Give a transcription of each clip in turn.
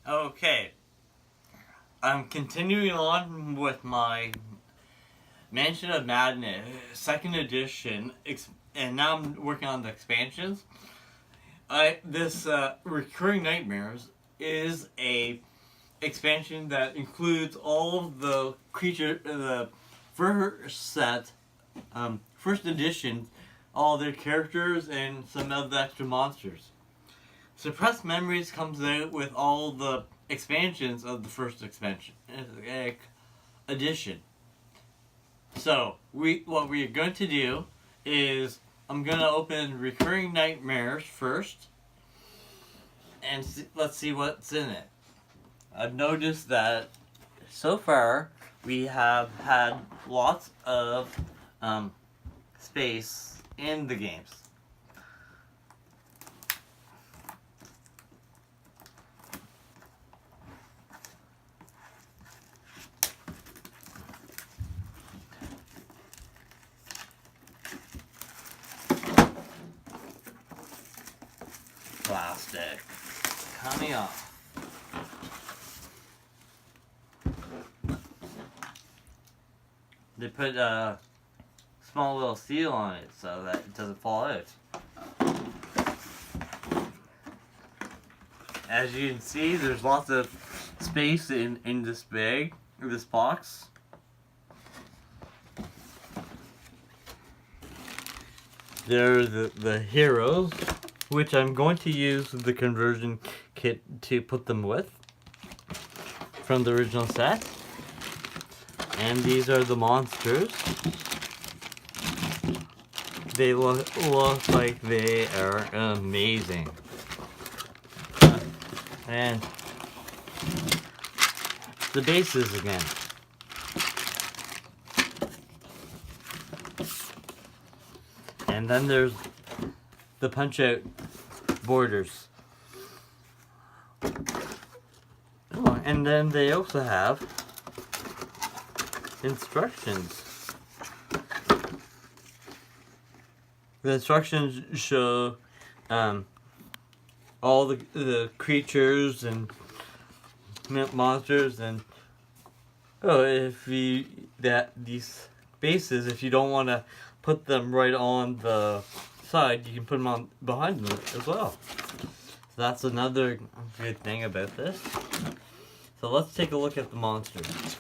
Okay, I'm continuing on with my Mansion of Madness second edition, and now I'm working on the expansions. This Recurring Nightmares is a expansion that includes all of the the first set, first edition, all their characters and some of the extra monsters. Suppressed Memories comes out with all the expansions of the first expansion edition. So what we're going to do is I'm going to open Recurring Nightmares first, and let's see what's in it. I've noticed that so far we have had lots of space in the games. Plastic coming off. They put a small little seal on it so that it doesn't fall out. As you can see, there's lots of space in this bag, or this box. There are the heroes, which I'm going to use the conversion kit to put them with from the original set. And these are the monsters. They look like they are amazing. And the bases again. And then there's the punch-out borders. Oh, and then they also have instructions. The instructions show all the creatures and monsters, and if these bases, if you don't want to put them right on the side, you can put them on behind them as well. So that's another good thing about this. So let's take a look at the monsters.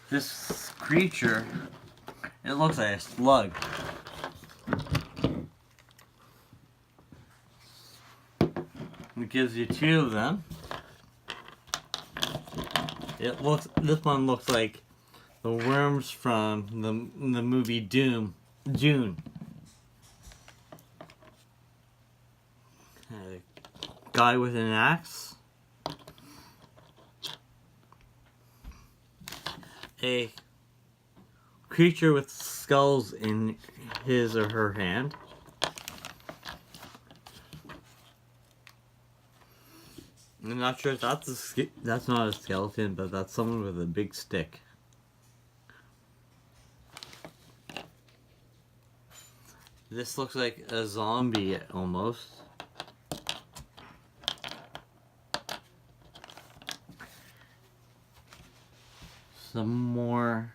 This creature, it looks like a slug. It gives you two of them. This one looks like the worms from the movie June. A guy with an axe. A creature with skulls in his or her hand. I'm not sure if that's not a skeleton, but that's someone with a big stick. This looks like a zombie almost. Some more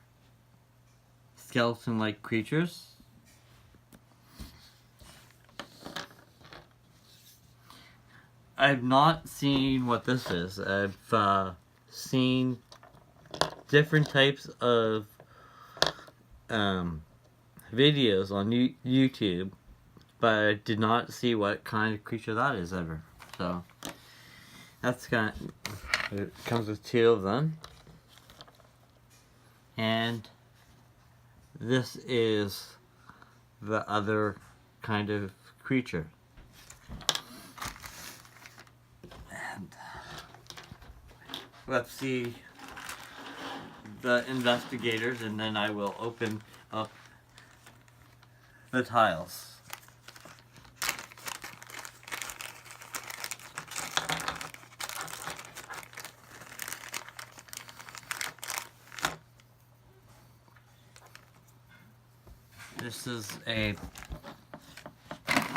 skeleton-like creatures. I've not seen what this is. I've seen different types of videos on YouTube, but I did not see what kind of creature that is ever. So that's it comes with two of them. And this is the other kind of creature. And let's see the investigators, and then I will open up the tiles. This is a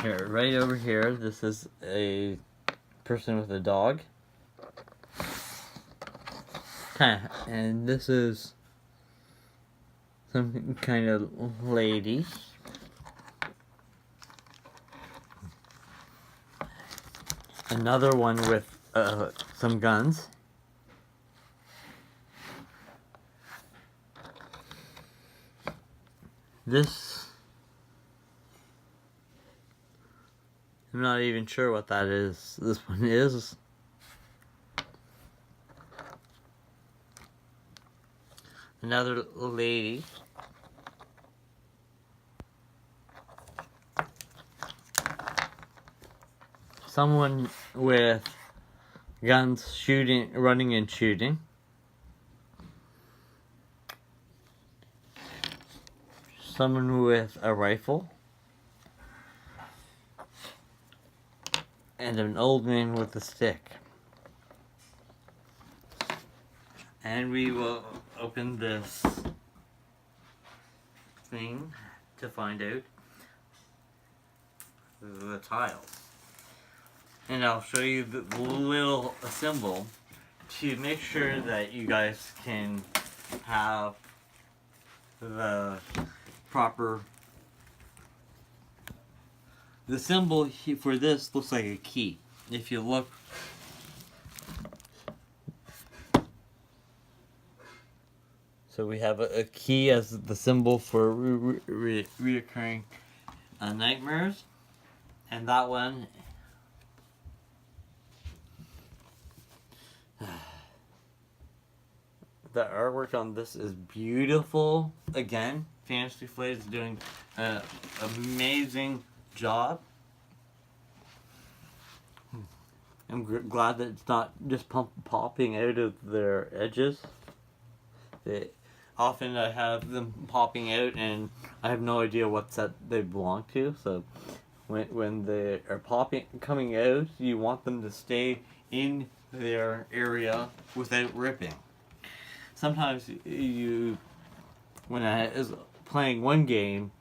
here right over here. This is a person with a dog. And this is some kind of lady. Another one with some guns. This, I'm not even sure what that is. This one is. Another lady. Someone with guns shooting, running and shooting. Someone with a rifle. And an old man with a stick. And we will open this thing to find out the tiles. And I'll show you the little symbol to make sure that you guys can have the proper. The symbol for this looks like a key. If you look, so we have a key as the symbol for reoccurring nightmares, and that one. The artwork on this is beautiful. Again, Fantasy Flight is doing an amazing job. I'm glad that it's not just popping out of their edges. Often I have them popping out and I have no idea what set they belong to. So when they are coming out, you want them to stay in their area without ripping. Sometimes when I was playing one game,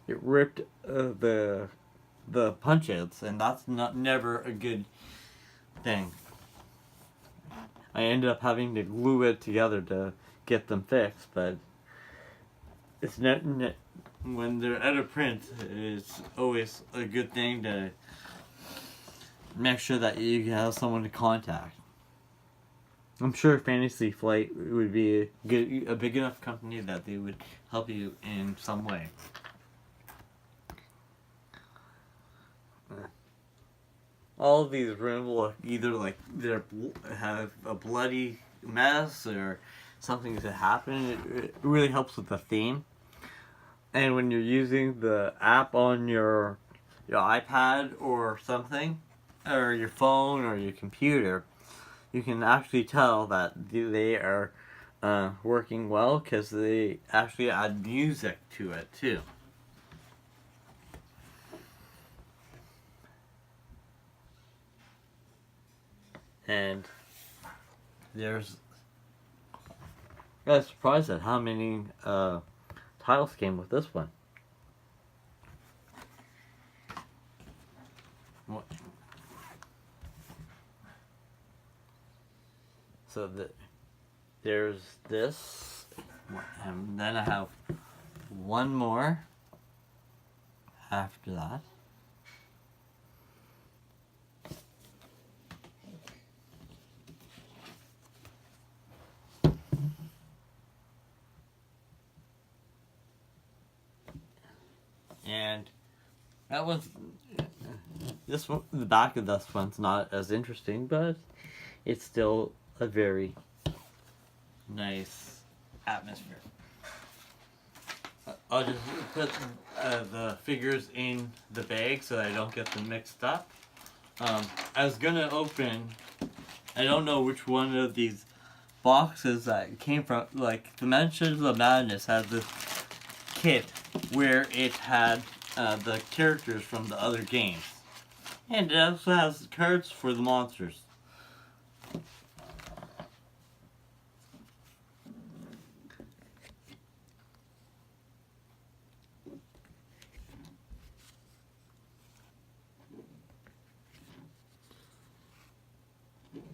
it ripped the punch outs, and that's never a good thing. I ended up having to glue it together to get them fixed, but it's not when they're out of print. It's always a good thing to make sure that you have someone to contact. I'm sure Fantasy Flight would be a big enough company that they would help you in some way. All of these rooms look either like they have a bloody mess or something to happen. It really helps with the theme. And when you're using the app on your iPad or something, or your phone or your computer, you can actually tell that they are working well because they actually add music to it too. And there's, I was surprised at how many tiles came with this one. So there's this, and then I have one more after that. And that was this one. The back of this one's not as interesting, but it's still a very nice atmosphere. I'll just put the figures in the bag so I don't get them mixed up. I was gonna open, I don't know which one of these boxes that it came from. Like Dimensions of Madness had this kit where it had the characters from the other games, and it also has cards for the monsters.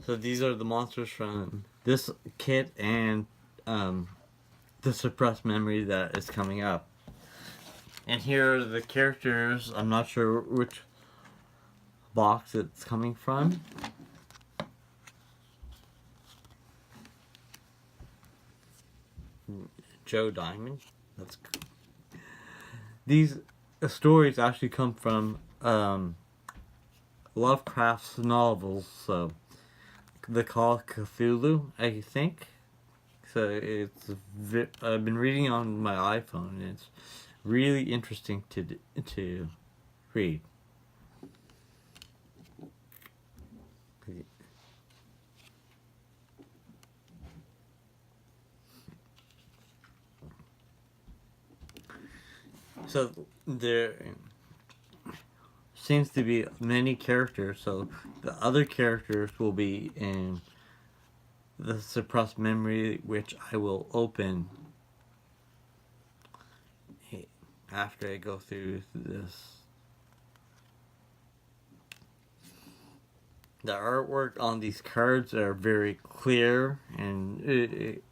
So these are the monsters from this kit and the suppressed memory that is coming up. And here are the characters. I'm not sure which box it's coming from. Joe Diamond. That's cool. These stories actually come from Lovecraft's novels. So the Call of Cthulhu, I think. So I've been reading on my iPhone, and it's really interesting to read. So there seems to be many characters, so the other characters will be in the suppressed memory, which I will open after I go through this. The artwork on these cards are very clear, and it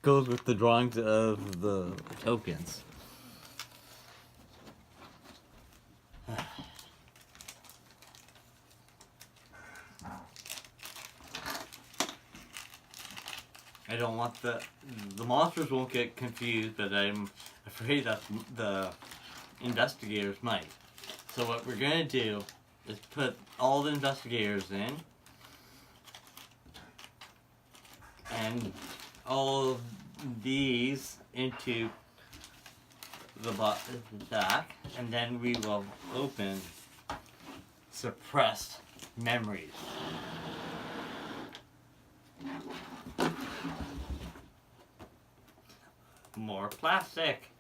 goes with the drawings of the tokens. I don't want the monsters won't get confused, but I'm afraid that the investigators might. So what we're gonna do is put all the investigators in, and all of these into the back, and then we will open suppressed memories. More plastic.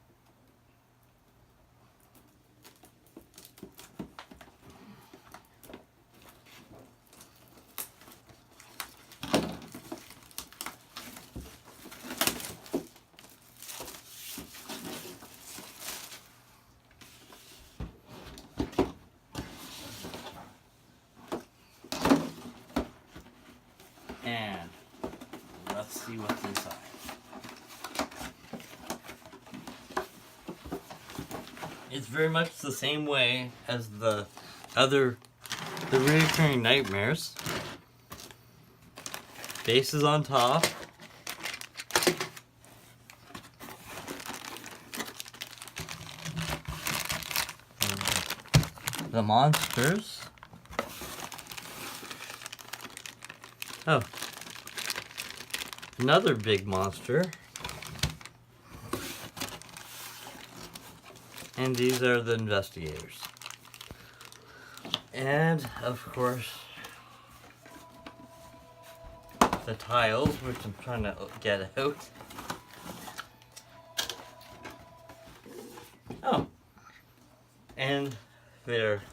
And let's see what's inside. It's very much the same way as the Reoccurring Nightmares. Faces on top. The monsters. Oh. Another big monster. And these are the investigators. And, of course, the tiles, which I'm trying to get out. Oh. And their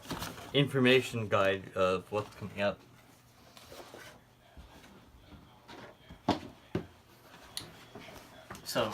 information guide of what's coming up. So,